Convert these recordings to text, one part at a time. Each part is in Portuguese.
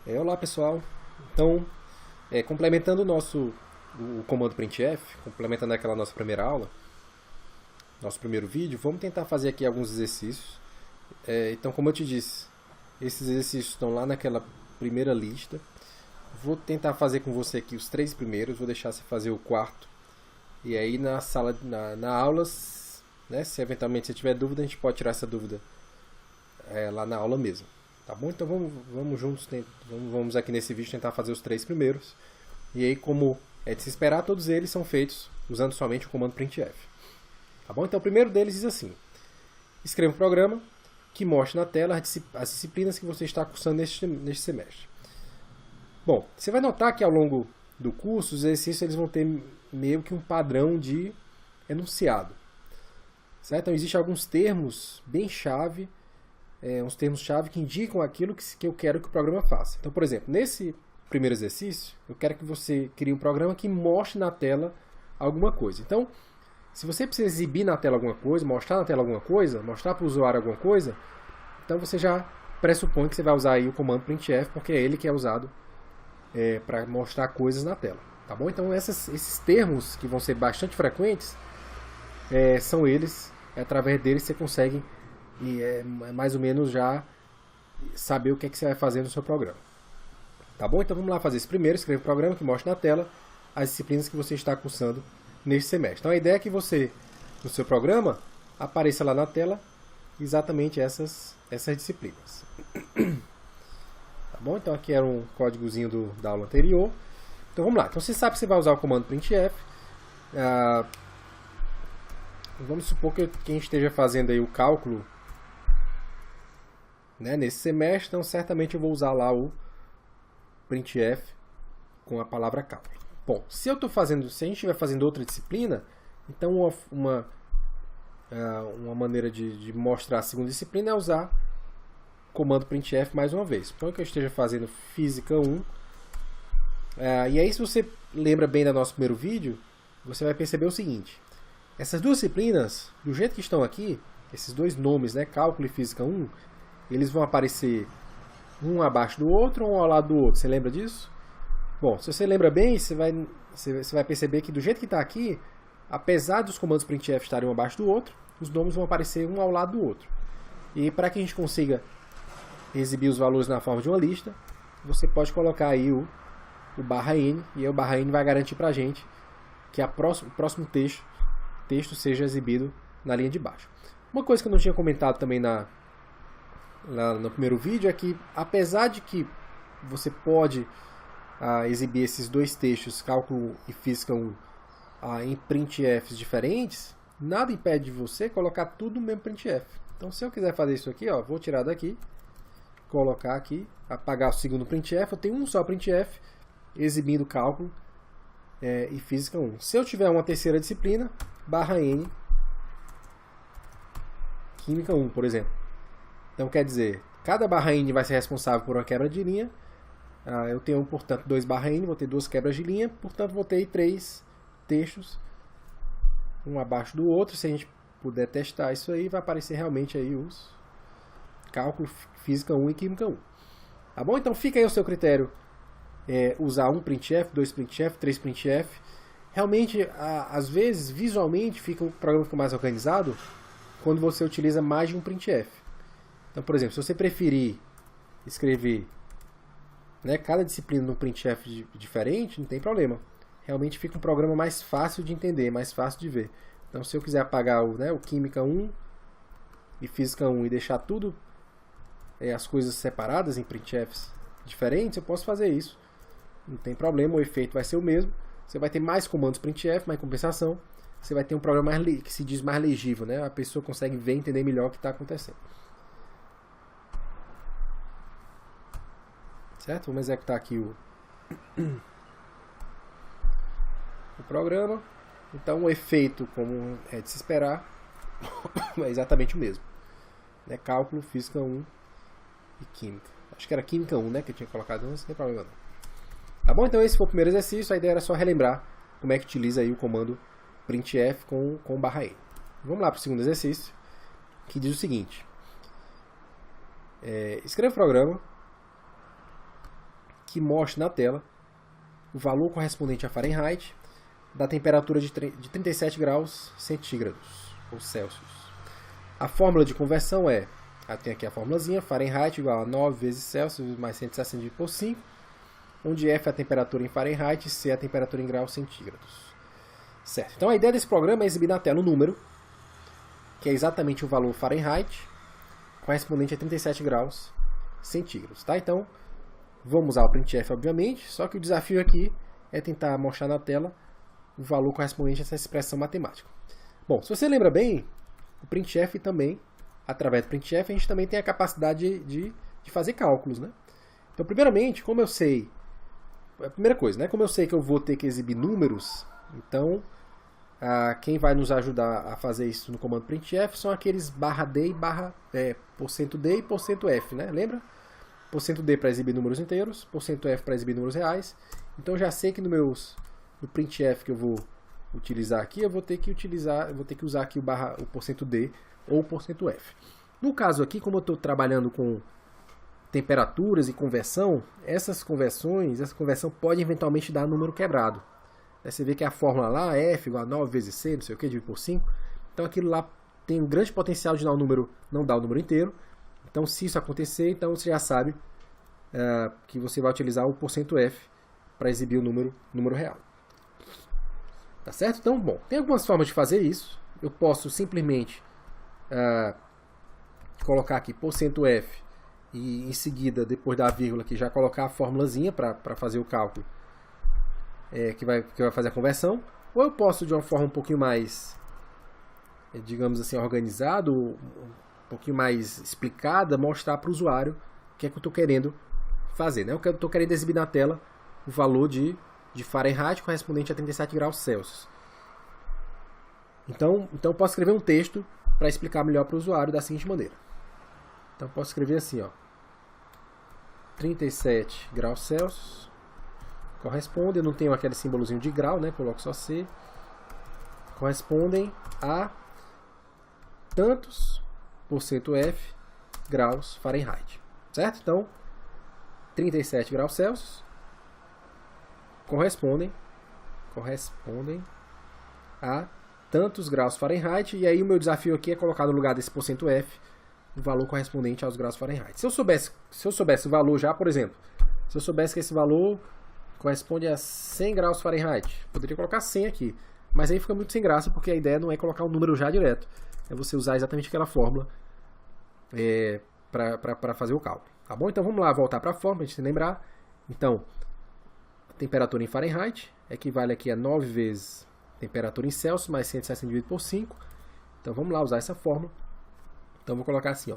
Olá pessoal, então complementando o comando printf, complementando aquela nossa primeira aula, nosso primeiro vídeo, vamos tentar fazer aqui alguns exercícios. Então, como eu te disse, esses exercícios estão lá naquela primeira lista. Vou tentar fazer com você aqui os 3 primeiros, vou deixar você fazer o quarto. E aí na sala, na aulas, né, se eventualmente você tiver dúvida, a gente pode tirar essa dúvida lá na aula mesmo. Tá bom? Então vamos juntos, vamos aqui nesse vídeo tentar fazer os 3 primeiros. E aí, como é de se esperar, todos eles são feitos usando somente o comando printf. Tá bom? Então o primeiro deles diz assim: escreva um programa que mostre na tela as disciplinas que você está cursando neste semestre. Bom, você vai notar que ao longo do curso, os exercícios eles vão ter meio que um padrão de enunciado. Certo? Então existem alguns termos bem chave, uns termos-chave que indicam aquilo que eu quero que o programa faça. Então, por exemplo, nesse primeiro exercício, eu quero que você crie um programa que mostre na tela alguma coisa. Então, se você precisa exibir na tela alguma coisa, mostrar na tela alguma coisa, mostrar para o usuário alguma coisa, então você já pressupõe que você vai usar aí o comando printf, porque é ele que é usado para mostrar coisas na tela. Tá bom? Então, esses termos que vão ser bastante frequentes, são eles, através deles você consegue mais ou menos já saber o que você vai fazer no seu programa. Tá bom? Então vamos lá fazer esse primeiro. Escreva um programa que mostre na tela as disciplinas que você está cursando neste semestre. Então a ideia é que você, no seu programa, apareça lá na tela exatamente essas disciplinas. Tá bom? Então aqui era um códigozinho da aula anterior. Então vamos lá. Então você sabe que você vai usar o comando printf. Vamos supor que a gente esteja fazendo aí o cálculo, né, nesse semestre, então certamente eu vou usar lá o printf com a palavra cálculo. Bom, se a gente estiver fazendo outra disciplina, então uma maneira de mostrar a segunda disciplina é usar o comando printf mais uma vez. Então que eu esteja fazendo física 1, e aí se você lembra bem do nosso primeiro vídeo, você vai perceber o seguinte: essas duas disciplinas, do jeito que estão aqui, esses dois nomes, né, cálculo e física 1, eles vão aparecer um abaixo do outro ou um ao lado do outro. Você lembra disso? Bom, se você lembra bem, você vai perceber que do jeito que está aqui, apesar dos comandos printf estarem um abaixo do outro, os nomes vão aparecer um ao lado do outro. E para que a gente consiga exibir os valores na forma de uma lista, você pode colocar aí o /n, e aí o /n vai garantir para a gente que o próximo texto seja exibido na linha de baixo. Uma coisa que eu não tinha comentado também lá no primeiro vídeo é que, apesar de que você pode exibir esses dois textos, cálculo e física 1, em printfs diferentes, nada impede de você colocar tudo no mesmo printf. Então, se eu quiser fazer isso aqui, vou tirar daqui, colocar aqui, apagar o segundo printf, eu tenho um só printf exibindo cálculo e física 1. Se eu tiver uma terceira disciplina, /n química 1, por exemplo. Então quer dizer, cada /n vai ser responsável por uma quebra de linha. Eu tenho, portanto, 2 /n, vou ter 2 quebras de linha, portanto vou ter 3 textos, um abaixo do outro. Se a gente puder testar isso aí, vai aparecer realmente aí os cálculo, física 1 e química 1. Tá bom? Então fica aí o seu critério, usar um printf, 2 printf, 3 printf. Realmente, às vezes, visualmente, o programa fica mais organizado quando você utiliza mais de um printf. Então, por exemplo, se você preferir escrever, né, cada disciplina num printf diferente, não tem problema. Realmente fica um programa mais fácil de entender, mais fácil de ver. Então, se eu quiser apagar o química 1 e física 1 e deixar tudo, as coisas separadas em printfs diferentes, eu posso fazer isso. Não tem problema, o efeito vai ser o mesmo. Você vai ter mais comandos printf, mas em compensação, você vai ter um programa que se diz mais legível, né? A pessoa consegue ver e entender melhor o que está acontecendo. Certo? Vamos executar aqui o programa. Então o efeito, como é de se esperar, é exatamente o mesmo. Né? Cálculo, física 1 e química. Acho que era química 1, né, que eu tinha colocado, não tem problema não. Tá bom? Então esse foi o primeiro exercício. A ideia era só relembrar como é que utiliza aí o comando printf com /n. Vamos lá para o segundo exercício, que diz o seguinte: escreva o programa que mostre na tela o valor correspondente a Fahrenheit da temperatura de 37 graus centígrados ou Celsius. A fórmula de conversão tem aqui a formulazinha, Fahrenheit igual a 9 vezes Celsius mais 160 dividido por 5, onde F é a temperatura em Fahrenheit e C é a temperatura em graus centígrados. Certo. Então a ideia desse programa é exibir na tela um número, que é exatamente o valor Fahrenheit, correspondente a 37 graus centígrados. Tá? Então, vamos usar o printf, obviamente, só que o desafio aqui é tentar mostrar na tela o valor correspondente a essa expressão matemática. Bom, se você lembra bem, o printf também, através do printf, a gente também tem a capacidade de fazer cálculos. Né? Então, primeiramente, como eu sei... A primeira coisa, né? Como eu sei que eu vou ter que exibir números, então quem vai nos ajudar a fazer isso no comando printf são aqueles /d e %d e %f, né? Lembra? %d para exibir números inteiros, %f para exibir números reais. Então eu já sei que no printf que eu vou utilizar aqui, eu vou ter que usar aqui o %d ou o %f. No caso aqui, como eu estou trabalhando com temperaturas e conversão, essa conversão pode eventualmente dar número quebrado. Aí você vê que a fórmula lá, F igual a 9 vezes C, não sei o que, dividido por 5. Então aquilo lá tem um grande potencial de não dar o número inteiro. Então se isso acontecer, então você já sabe que você vai utilizar o %f para exibir o número real. Tá certo? Então, bom, tem algumas formas de fazer isso. Eu posso simplesmente colocar aqui %f e em seguida, depois da vírgula aqui, já colocar a formulazinha para fazer o cálculo que vai fazer a conversão. Ou eu posso, de uma forma um pouquinho mais, digamos assim, organizada, um pouquinho mais explicada, mostrar para o usuário o que é que eu estou querendo fazer. Né? Eu estou querendo exibir na tela o valor de Fahrenheit correspondente a 37 graus Celsius. Então eu posso escrever um texto para explicar melhor para o usuário da seguinte maneira. Então posso escrever assim, 37 graus Celsius corresponde, eu não tenho aquele símbolozinho de grau, né? Coloco só C. Correspondem a tantos %f graus Fahrenheit. Certo? Então, 37 graus Celsius correspondem a tantos graus Fahrenheit. E aí o meu desafio aqui é colocar no lugar desse %f o valor correspondente aos graus Fahrenheit. Se eu soubesse o valor já, por exemplo, se eu soubesse que esse valor corresponde a 100 graus Fahrenheit, poderia colocar 100 aqui, mas aí fica muito sem graça, porque a ideia não é colocar um número já direto, é você usar exatamente aquela fórmula para fazer o cálculo. Tá bom? Então vamos lá, voltar para a fórmula, para a gente se lembrar. Então, a temperatura em Fahrenheit equivale aqui a 9 vezes temperatura em Celsius, mais 160 dividido por 5. Então vamos lá usar essa fórmula. Então vou colocar assim,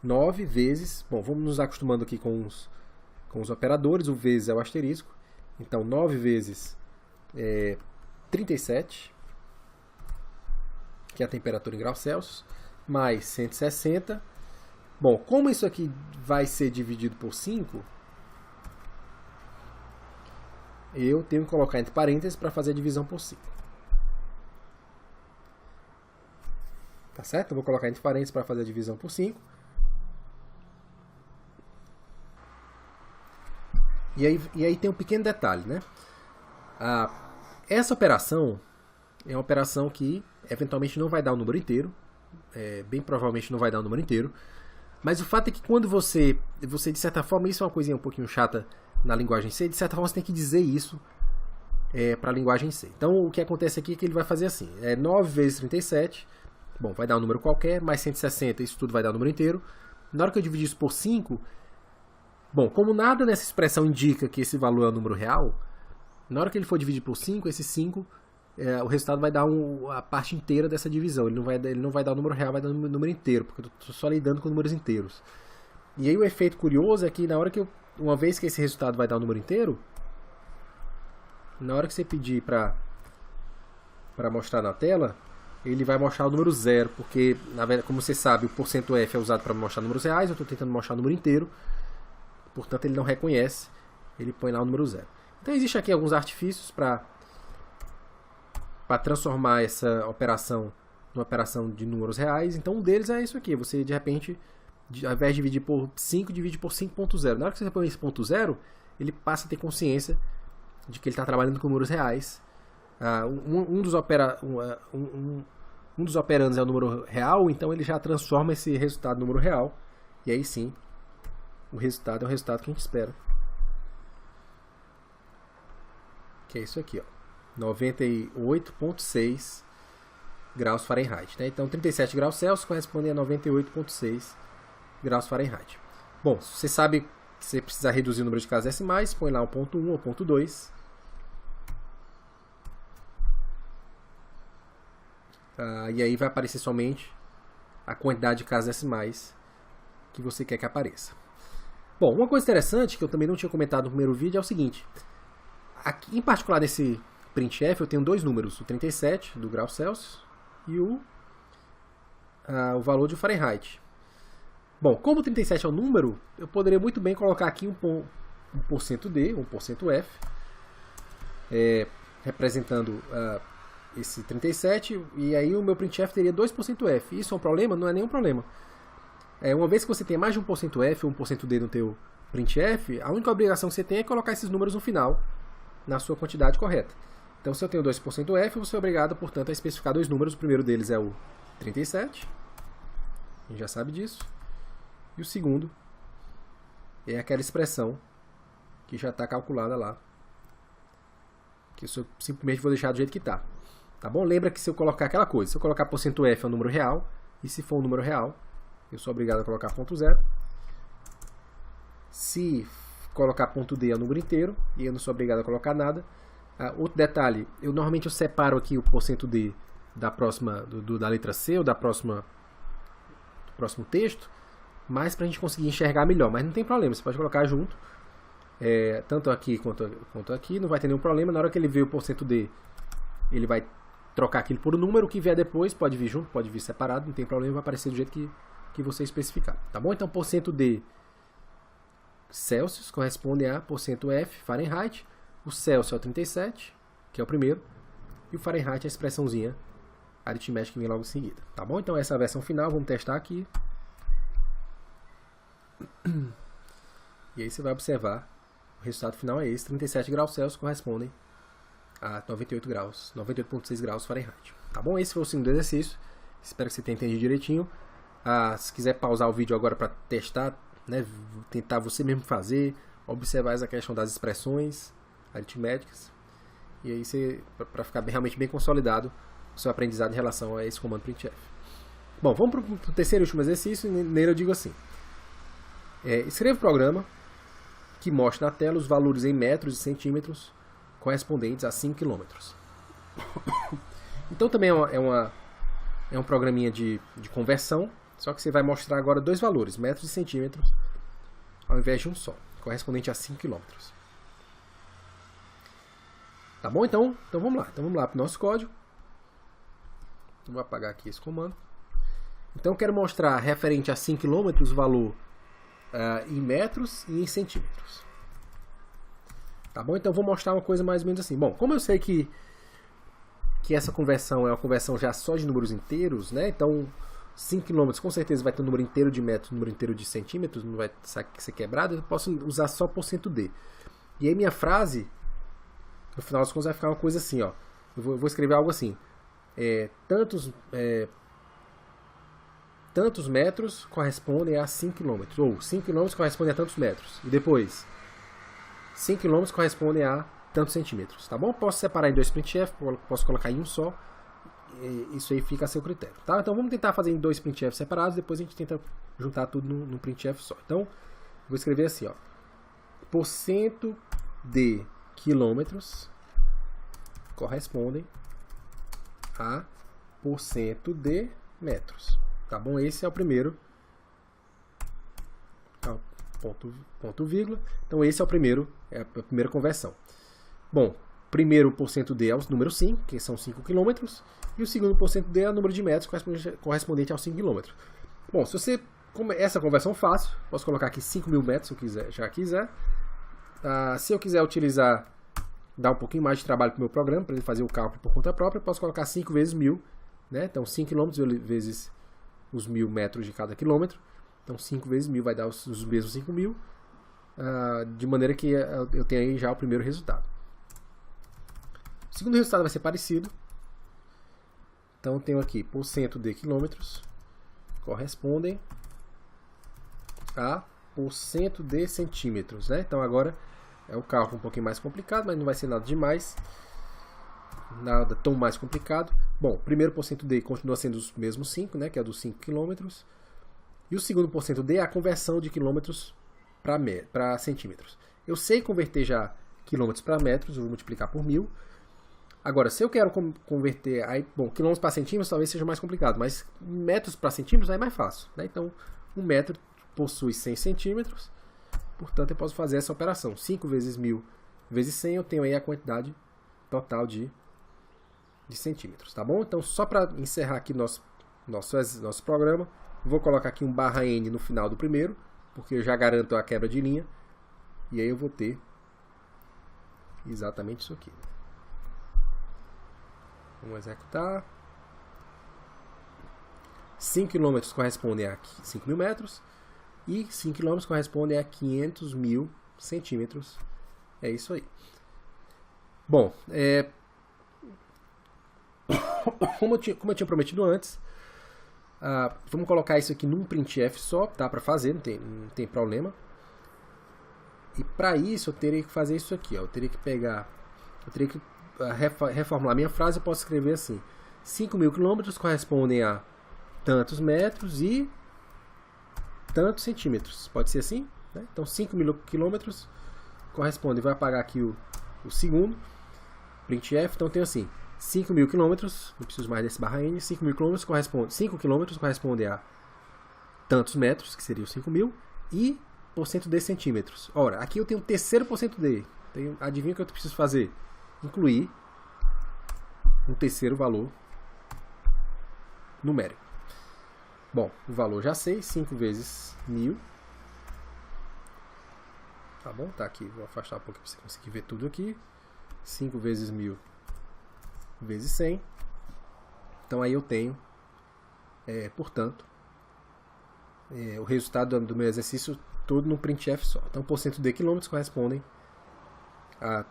9 vezes, bom, vamos nos acostumando aqui com os operadores, o vezes é o asterisco. Então 9 vezes 37, que é a temperatura em graus Celsius, mais 160. Bom, como isso aqui vai ser dividido por 5, eu tenho que colocar entre parênteses para fazer a divisão por 5. Tá certo? Eu vou colocar entre parênteses para fazer a divisão por 5. E aí tem um pequeno detalhe, né? Essa operação é uma operação que eventualmente não vai dar o número inteiro. Bem provavelmente não vai dar o número inteiro. Mas o fato é que quando você de certa forma, isso é uma coisinha um pouquinho chata na linguagem C, de certa forma você tem que dizer isso para a linguagem C. Então o que acontece aqui é que ele vai fazer assim, 9 vezes 37, bom, vai dar um número qualquer, mais 160, isso tudo vai dar o número inteiro. Na hora que eu dividir isso por 5, bom, como nada nessa expressão indica que esse valor é o número real, na hora que ele for dividir por 5, esse 5, o resultado vai dar a parte inteira dessa divisão. Ele não vai dar o número real, vai dar o número inteiro, porque eu estou só lidando com números inteiros. E aí o efeito curioso é que na hora que uma vez que esse resultado vai dar o número inteiro, na hora que você pedir para mostrar na tela, ele vai mostrar o número 0, porque, na verdade, como você sabe, o %f é usado para mostrar números reais, eu estou tentando mostrar o número inteiro, portanto ele não reconhece, ele põe lá o número 0. Então existe aqui alguns artifícios para transformar essa operação numa operação de números reais. Então um deles é isso aqui, você de repente ao invés de dividir por 5, divide por 5.0. Na hora que você põe esse ponto 0, ele passa a ter consciência de que ele está trabalhando com números reais. Um dos operandos é o número real, então ele já transforma esse resultado em número real. E aí sim, o resultado é o resultado que a gente espera. Que é isso aqui, ó, 98,6 graus Fahrenheit. Né? Então 37 graus Celsius corresponde a 98,6 graus Fahrenheit. Bom, você sabe que você precisa reduzir o número de casas decimais, põe lá o ponto 1 ou ponto 2. E aí vai aparecer somente a quantidade de casas decimais que você quer que apareça. Bom, uma coisa interessante que eu também não tinha comentado no primeiro vídeo é o seguinte. Aqui, em particular nesse printf, eu tenho dois números, o 37 do grau Celsius e o valor de Fahrenheit. Bom, como o 37 é um número, eu poderia muito bem colocar aqui um %d, um %f, representando esse 37, e aí o meu printf teria 2%f. Isso é um problema? Não é nenhum problema. Uma vez que você tem mais de 1%f ou 1%d no teu printf, a única obrigação que você tem é colocar esses números no final, na sua quantidade correta. Então, se eu tenho 2%f, eu vou ser obrigado, portanto, a especificar dois números. O primeiro deles é o 37, a gente já sabe disso, e o segundo é aquela expressão que já está calculada lá, que eu simplesmente vou deixar do jeito que está. Tá bom? Lembra que se eu colocar aquela coisa, se eu colocar %f é um número real, e se for um número real, eu sou obrigado a colocar ponto 0. Se colocar ponto d é um número inteiro, e eu não sou obrigado a colocar nada. Outro detalhe, normalmente eu separo aqui o %d da letra C, ou do próximo texto, mas para a gente conseguir enxergar melhor. Mas não tem problema, você pode colocar junto, tanto aqui quanto aqui, não vai ter nenhum problema. Na hora que ele vê o %d, ele vai trocar aquilo por um número, o que vier depois pode vir junto, pode vir separado, não tem problema, vai aparecer do jeito que você especificar. Tá bom? Então, %d Celsius corresponde a %f Fahrenheit. O Celsius é o 37, que é o primeiro, e o Fahrenheit é a expressãozinha aritmética que vem logo em seguida. Tá bom? Então, essa é a versão final, vamos testar aqui. E aí você vai observar, o resultado final é esse, 37 graus Celsius correspondem a 98,6 graus Fahrenheit. Tá bom? Esse foi o segundo exercício. Espero que você tenha entendido direitinho. Se quiser pausar o vídeo agora para testar, né, tentar você mesmo fazer, observar essa questão das expressões aritméticas, e aí para ficar realmente bem consolidado o seu aprendizado em relação a esse comando printf. Bom, vamos para o terceiro e último exercício, e nele eu digo assim: escreva o programa que mostra na tela os valores em metros e centímetros correspondentes a 5 km. Então também é um programinha de conversão, só que você vai mostrar agora dois valores, metros e centímetros, ao invés de um só, correspondente a 5 km. Tá bom? Então vamos lá. Então vamos lá para o nosso código. Vou apagar aqui esse comando. Então eu quero mostrar referente a 5 km o valor em metros e em centímetros. Tá bom? Então eu vou mostrar uma coisa mais ou menos assim. Bom, como eu sei que essa conversão é uma conversão já só de números inteiros, né? Então 5 km com certeza vai ter um número inteiro de metros, um número inteiro de centímetros, não vai ser quebrado, eu posso usar só %d. E aí minha frase, no final das contas, vai ficar uma coisa assim, ó. Eu vou escrever algo assim: tantos metros correspondem a 5 km, ou 5 km correspondem a tantos metros, e depois 5 km correspondem a tantos centímetros, tá bom? Posso separar em dois printf, posso colocar em um só, isso aí fica a seu critério, tá? Então vamos tentar fazer em dois printf separados, depois a gente tenta juntar tudo num printf só. Então, vou escrever assim, ó: %d quilômetros correspondem a %d metros. Tá bom? Esse é o primeiro. Ponto vírgula. Então esse é a primeira conversão. Bom, primeiro %d é o número 5, que são 5 km, e o segundo %d é o número de metros correspondente aos 5 km. Bom, se você essa conversão fácil, posso colocar aqui 5.000 metros se eu já quiser. Se eu quiser utilizar, dar um pouquinho mais de trabalho para o meu programa, para ele fazer o cálculo por conta própria, eu posso colocar 5 vezes 1.000, né? Então 5 km vezes os 1.000 metros de cada quilômetro, Então 5 vezes 1000 vai dar os mesmos 5.000, de maneira que eu tenho aí já o primeiro resultado. O segundo resultado vai ser parecido. Então eu tenho aqui % de quilômetros correspondem a % de centímetros, né? Então agora é o cálculo um pouquinho mais complicado, mas não vai ser nada demais, nada tão mais complicado. Bom, o primeiro %d continua sendo os mesmos 5, né? Que é dos 5 quilômetros. E o segundo %d é a conversão de quilômetros para centímetros. Eu sei converter já quilômetros para metros, eu vou multiplicar por 1000. Agora, se eu quero converter, aí, bom, quilômetros para centímetros talvez seja mais complicado, mas metros para centímetros aí é mais fácil, né? Então, 1 metro possui 100 centímetros, portanto eu posso fazer essa operação. 5 vezes 1000 vezes 100, eu tenho aí a quantidade total de centímetros, tá bom? Então, só para encerrar aqui nosso programa, vou colocar aqui um /n no final do primeiro, porque eu já garanto a quebra de linha, e aí eu vou ter exatamente isso aqui. Vamos executar. 5 km correspondem a 5.000 metros e 5 km correspondem a 500.000 centímetros. É isso aí. Bom, como eu tinha prometido antes, vamos colocar isso aqui num printf só, dá para fazer, não tem problema. E para isso eu teria que fazer isso aqui, ó. Eu teria que reformular minha frase. Eu posso escrever assim: 5.000 quilômetros correspondem a tantos metros e tantos centímetros. Pode ser assim, né? Então 5.000 quilômetros corresponde, vai apagar aqui o segundo printf. Então eu tenho assim: 5.000 quilômetros, não preciso mais desse /n. 5.000 quilômetros corresponde, 5 quilômetros corresponde a tantos metros, que seria os 5.000, e % de centímetros. Ora, aqui eu tenho o terceiro %d. Adivinha o que eu preciso fazer? Incluir um terceiro valor numérico. Bom, o valor já sei, 5 vezes 1000. Tá bom? Tá aqui, vou afastar um pouquinho para você conseguir ver tudo aqui. 5 vezes 1000 vezes 100. Então aí eu tenho, portanto, o resultado do meu exercício todo no printf só. Então, % de quilômetros correspondem a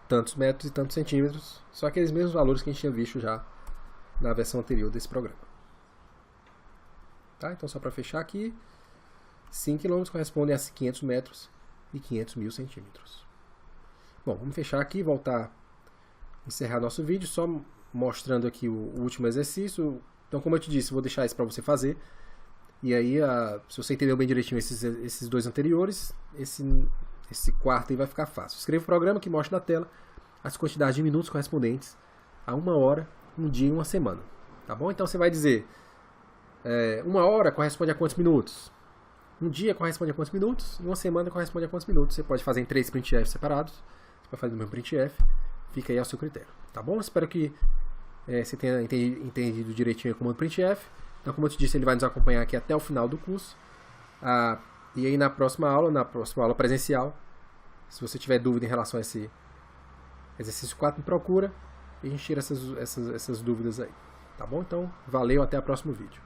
tantos metros e tantos centímetros, só aqueles mesmos valores que a gente tinha visto já na versão anterior desse programa. Tá? Então, só para fechar aqui, 5 km correspondem a 500 metros e 500.000 centímetros. Bom, vamos fechar aqui, voltar, encerrar nosso vídeo, só mostrando aqui o último exercício. Então, como eu te disse, vou deixar isso para você fazer. E aí, se você entendeu bem direitinho esses dois anteriores, esse quarto aí vai ficar fácil. Escreva o programa que mostra na tela as quantidades de minutos correspondentes a 1 hora, um dia e uma semana. Tá bom? Então você vai dizer, 1 hora corresponde a quantos minutos? Um dia corresponde a quantos minutos? E uma semana corresponde a quantos minutos? Você pode fazer em 3 printfs separados. Você pode fazer no mesmo printf. Fica aí ao seu critério. Tá bom? Espero que você tenha entendido direitinho o comando printf. Então, como eu te disse, ele vai nos acompanhar aqui até o final do curso. E aí na próxima aula presencial, se você tiver dúvida em relação a esse exercício 4, me procura e a gente tira essas dúvidas aí. Tá bom? Então, valeu, até o próximo vídeo.